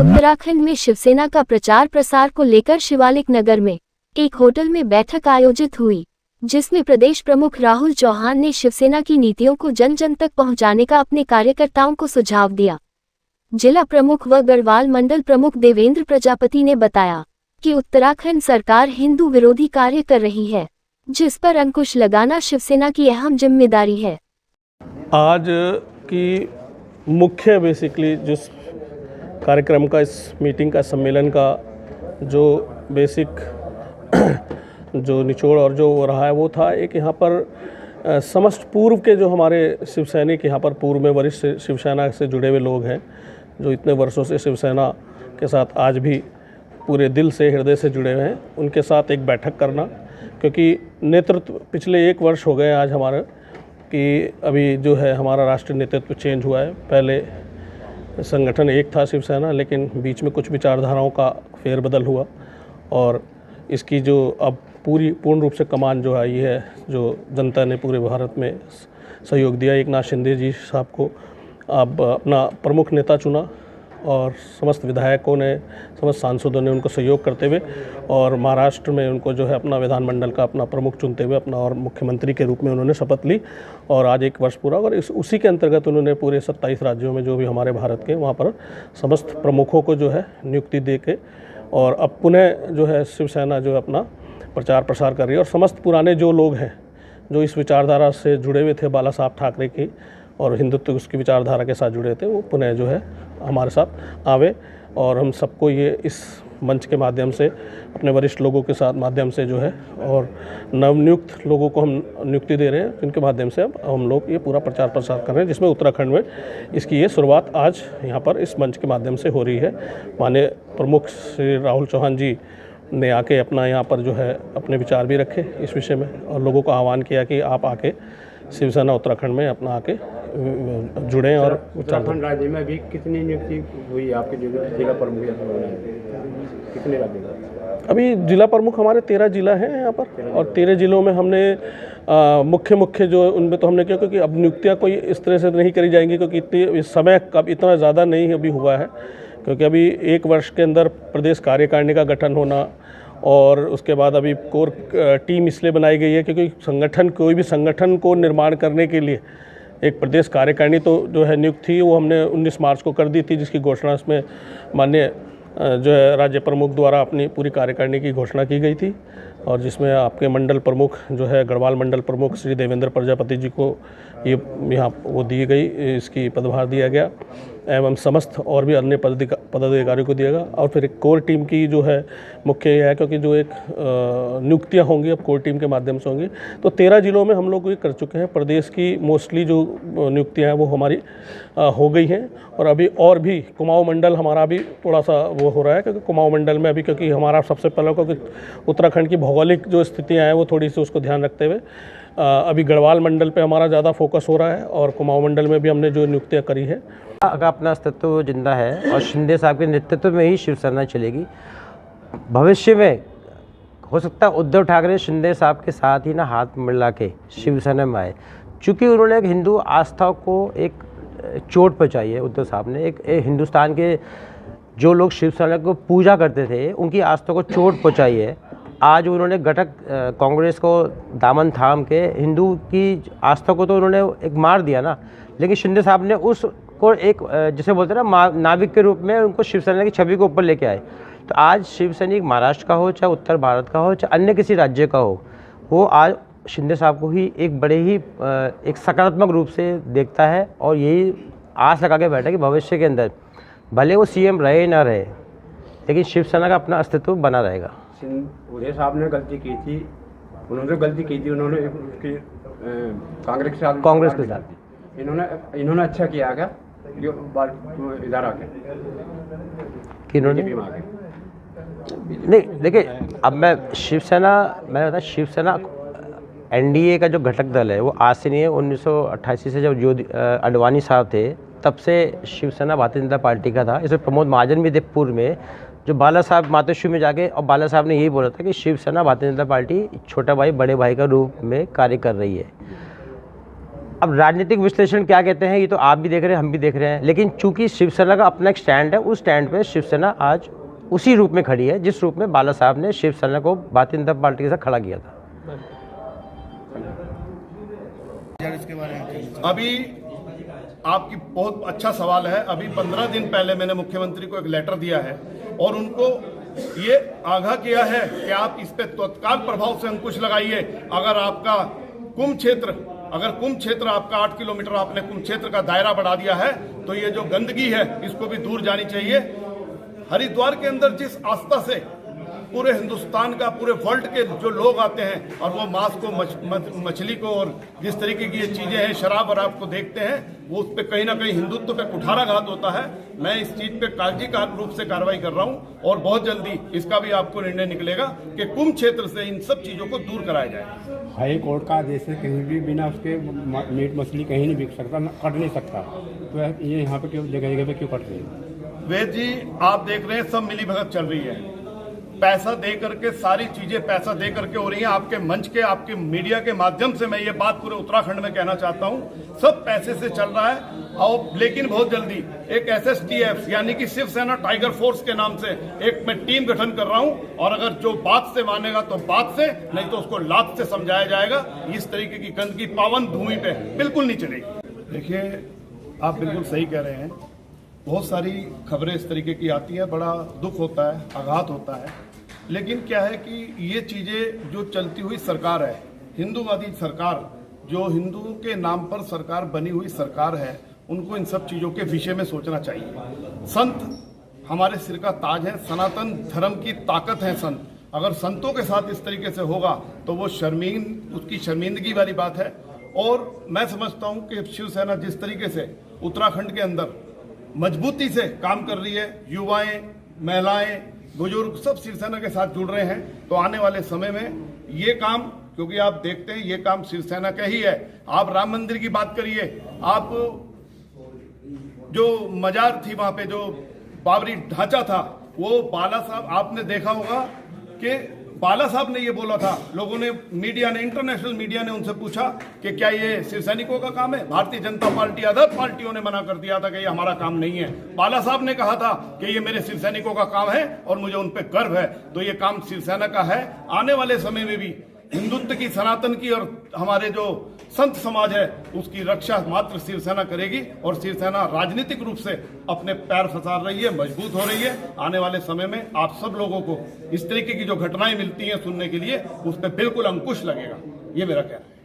उत्तराखंड में शिवसेना का प्रचार प्रसार को लेकर शिवालिक नगर में एक होटल में बैठक आयोजित हुई, जिसमें प्रदेश प्रमुख राहुल चौहान ने शिवसेना की नीतियों को जन जन तक पहुंचाने का अपने कार्यकर्ताओं को सुझाव दिया। जिला प्रमुख व गढ़वाल मंडल प्रमुख देवेंद्र प्रजापति ने बताया कि उत्तराखंड सरकार हिंदू विरोधी कार्य कर रही है, जिस पर अंकुश लगाना शिवसेना की अहम जिम्मेदारी है। आज की मुख्य बेसिकली जिस कार्यक्रम का, इस मीटिंग का, सम्मेलन का जो बेसिक जो निचोड़ और जो रहा है वो था एक यहाँ पर समस्त पूर्व के जो हमारे शिव सैनिक यहाँ पर पूर्व में वरिष्ठ शिवसेना से जुड़े हुए लोग हैं, जो इतने वर्षों से शिवसेना के साथ आज भी पूरे दिल से हृदय से जुड़े हुए हैं, उनके साथ एक बैठक करना। क्योंकि नेतृत्व पिछले 1 वर्ष हो गए आज हमारा कि अभी जो है हमारा राष्ट्रीय नेतृत्व चेंज हुआ है। पहले संगठन एक था शिवसेना, लेकिन बीच में कुछ विचारधाराओं का फेरबदल हुआ और इसकी जो अब पूर्ण रूप से कमान जो आई है, जो जनता ने पूरे भारत में सहयोग दिया, एकनाथ शिंदे जी साहब को अब अपना प्रमुख नेता चुना और समस्त विधायकों ने, समस्त सांसदों ने उनको सहयोग करते हुए और महाराष्ट्र में उनको जो है अपना विधानमंडल का अपना प्रमुख चुनते हुए अपना और मुख्यमंत्री के रूप में उन्होंने शपथ ली और आज 1 वर्ष पूरा। और उसी के अंतर्गत उन्होंने पूरे 27 राज्यों में जो भी हमारे भारत के वहाँ पर समस्त प्रमुखों को जो है नियुक्ति दे के और अब पुनः जो है शिवसेना जो है अपना प्रचार प्रसार कर रही है। और समस्त पुराने जो लोग हैं जो इस विचारधारा से जुड़े हुए थे, बाला साहब ठाकरे की और हिंदुत्व उसकी विचारधारा के साथ जुड़े थे, वो पुनः जो है हमारे साथ आवे और हम सबको ये इस मंच के माध्यम से अपने वरिष्ठ लोगों के साथ माध्यम से जो है और नवनियुक्त लोगों को हम नियुक्ति दे रहे हैं, जिनके माध्यम से अब हम लोग ये पूरा प्रचार प्रसार कर रहे हैं, जिसमें उत्तराखंड में इसकी ये शुरुआत आज यहाँ पर इस मंच के माध्यम से हो रही है। माननीय प्रमुख श्री राहुल चौहान जी ने आके अपना यहाँ पर जो है अपने विचार भी रखे इस विषय में और लोगों को आह्वान किया कि आप आके शिवसेना उत्तराखंड में अपना आके जुड़ें। और उत्तराखंड राज्य में अभी कितनी नियुक्ति हुई आपके जिला प्रमुख, कितने राज्य में? अभी जिला प्रमुख हमारे 13 जिला हैं यहाँ पर और 13 जिलों में हमने मुख्य जो उनमें तो हमने किया, क्योंकि अब नियुक्तियाँ कोई इस तरह से नहीं करी जाएंगी क्योंकि इतनी समय कब इतना ज़्यादा नहीं अभी हुआ है, क्योंकि अभी 1 वर्ष के अंदर प्रदेश कार्यकारिणी का गठन होना और उसके बाद अभी कोर टीम इसलिए बनाई गई है क्योंकि कोई भी संगठन को निर्माण करने के लिए एक प्रदेश कार्यकारिणी तो जो है नियुक्त थी, वो हमने 19 मार्च को कर दी थी, जिसकी घोषणा इसमें माननीय जो है राज्य प्रमुख द्वारा अपनी पूरी कार्यकारिणी की घोषणा की गई थी और जिसमें आपके मंडल प्रमुख जो है गढ़वाल मंडल प्रमुख श्री देवेंद्र प्रजापति जी को ये यहाँ वो दी गई, इसकी पदभार दिया गया एवं समस्त और भी अन्य पदाधिकारियों को दिया गया। और फिर एक कोर टीम की जो है मुख्य यह है, क्योंकि जो एक नियुक्तियाँ होंगी अब कोर टीम के माध्यम से होंगी, तो 13 जिलों में हम लोग ये कर चुके हैं। प्रदेश की मोस्टली जो नियुक्तियाँ हैं वो हमारी हो गई हैं और अभी और भी कुमाऊं मंडल हमारा भी थोड़ा सा वो हो रहा है, क्योंकि कुमाऊं मंडल में अभी क्योंकि हमारा सबसे पहले क्योंकि उत्तराखंड की भौगोलिक जो स्थितियाँ हैं वो थोड़ी सी उसको ध्यान रखते हुए अभी गढ़वाल मंडल पे हमारा ज़्यादा फोकस हो रहा है और कुमाऊं मंडल में भी हमने जो नियुक्तियाँ करी है। का अपना अस्तित्व जिंदा है और शिंदे साहब के नेतृत्व में ही शिवसेना चलेगी। भविष्य में हो सकता है उद्धव ठाकरे शिंदे साहब के साथ ही ना हाथ मिला के शिवसेना में आए, चूँकि उन्होंने एक हिंदू आस्था को एक चोट पहुँचाई है। उद्धव साहब ने एक हिंदुस्तान के जो लोग शिवसेना को पूजा करते थे उनकी आस्था को चोट पहुँचाई है। आज उन्होंने घटक कांग्रेस को दामन थाम के हिंदू की आस्था को तो उन्होंने एक मार दिया ना, लेकिन शिंदे साहब ने उसको एक जिसे बोलते हैं ना नाविक के रूप में उनको शिवसेना की छवि को ऊपर लेके आए। तो आज शिव सैनिक महाराष्ट्र का हो, चाहे उत्तर भारत का हो, चाहे अन्य किसी राज्य का हो, वो आज शिंदे साहब को ही एक बड़े ही एक सकारात्मक रूप से देखता है और यही आस लगा के बैठा कि भविष्य के अंदर भले वो सीएम रहे ना रहे, लेकिन शिवसेना का अपना अस्तित्व बना रहेगा। उदय साहब ने गलती की थी, उन्होंने कांग्रेस के साथ इन्होंने अच्छा किया क्या जो इधर आ गए कि इन्होंने नहीं देखिए, अब मैंने बताया शिवसेना एनडीए का जो घटक दल है वो आज से नहीं है। 1988 से जब जो अडवाणी साहब थे तब से शिवसेना भारतीय जनता पार्टी का था। इसमें प्रमोद महाजन भी थे पूर्व में, जो बाला साहब मातोश्री में जाके, और बाला साहब ने यही बोला था कि शिवसेना भारतीय जनता पार्टी छोटा भाई बड़े भाई का रूप में कार्य कर रही है। अब राजनीतिक विश्लेषण क्या कहते हैं ये तो आप भी देख रहे हैं, हम भी देख रहे हैं, लेकिन चूंकि शिवसेना का अपना एक स्टैंड है, उस स्टैंड पे शिवसेना आज उसी रूप में खड़ी है जिस रूप में बाला साहब ने शिवसेना को भारतीय जनता पार्टी के साथ खड़ा किया था। अभी आपकी बहुत अच्छा सवाल है। अभी 15 दिन पहले मैंने मुख्यमंत्री को एक लेटर दिया है और उनको ये आगाह किया है कि आप इस पे तत्काल प्रभाव से अंकुश लगाइए। अगर आपका कुंभ क्षेत्र आपका 8 किलोमीटर आपने कुंभ क्षेत्र का दायरा बढ़ा दिया है तो ये जो गंदगी है इसको भी दूर जानी चाहिए। हरिद्वार के अंदर जिस आस्था से पूरे हिंदुस्तान का, पूरे वर्ल्ड के जो लोग आते हैं और वो मांस को, मछली को और जिस तरीके की ये चीजें हैं, शराब वराब को देखते हैं, वो उस पर कहीं ना कहीं हिंदुत्व पे कुठाराघात होता है। मैं इस चीज पे कागजी रूप से कार्रवाई कर रहा हूँ और बहुत जल्दी इसका भी आपको निर्णय निकलेगा कि कुंभ क्षेत्र से इन सब चीजों को दूर कराया जाए। हाई कोर्ट का आदेश है कहीं भी बिना उसके मीट मछली कहीं नहीं बिक सकता, कट नहीं सकता, तो ये यहाँ पे क्यों जगह पे क्यों कट रही है? वेद जी, आप देख रहे हैं सब मिली भगत चल रही है, पैसा दे करके, सारी चीजें पैसा दे करके हो रही हैं। आपके मंच के, आपके मीडिया के माध्यम से मैं ये बात पूरे उत्तराखंड में कहना चाहता हूँ, सब पैसे से चल रहा है। और लेकिन बहुत जल्दी एक SSTF यानी कि शिवसेना टाइगर फोर्स के नाम से एक मैं टीम गठन कर रहा हूँ और अगर जो बात से मानेगा तो बात से, नहीं तो उसको लात से समझाया जाएगा। इस तरीके की गंदगी पावन भूमि पे बिल्कुल नहीं चलेगी। देखिए, आप बिल्कुल सही कह रहे हैं, बहुत सारी खबरें इस तरीके की आती हैं, बड़ा दुख होता है, आघात होता है। लेकिन क्या है कि ये चीजें जो चलती हुई सरकार है, हिंदूवादी सरकार, जो हिंदुओं के नाम पर सरकार बनी हुई सरकार है, उनको इन सब चीजों के विषय में सोचना चाहिए। संत हमारे सिर का ताज है, सनातन धर्म की ताकत है संत। अगर संतों के साथ इस तरीके से होगा तो वो उसकी शर्मिंदगी वाली बात है। और मैं समझता हूं कि शिवसेना जिस तरीके से उत्तराखंड के अंदर मजबूती से काम कर रही है, युवाएं, महिलाएं, बुजुर्ग सब शिवसेना के साथ जुड़ रहे हैं, तो आने वाले समय में ये काम, क्योंकि आप देखते हैं ये काम शिवसेना का ही है। आप राम मंदिर की बात करिए, आप जो मजार थी वहां पे, जो बाबरी ढांचा था, वो बाला साहब, आपने देखा होगा कि बाला साहब ने ये बोला था, लोगों ने, मीडिया ने, इंटरनेशनल मीडिया ने उनसे पूछा कि क्या ये शिव सैनिकों का काम है? भारतीय जनता पार्टी, अदर पार्टियों ने मना कर दिया था कि ये हमारा काम नहीं है। बाला साहब ने कहा था कि ये मेरे शिव सैनिकों का काम है और मुझे उन पर गर्व है, तो ये काम शिवसेना का है। आने वाले समय में भी हिंदुत्व की, सनातन की और हमारे जो संत समाज है उसकी रक्षा मात्र शिवसेना करेगी और शिवसेना राजनीतिक रूप से अपने पैर फंसा रही है, मजबूत हो रही है। आने वाले समय में आप सब लोगों को इस तरीके की जो घटनाएं मिलती हैं सुनने के लिए, उस पर बिल्कुल अंकुश लगेगा, ये मेरा कहना है।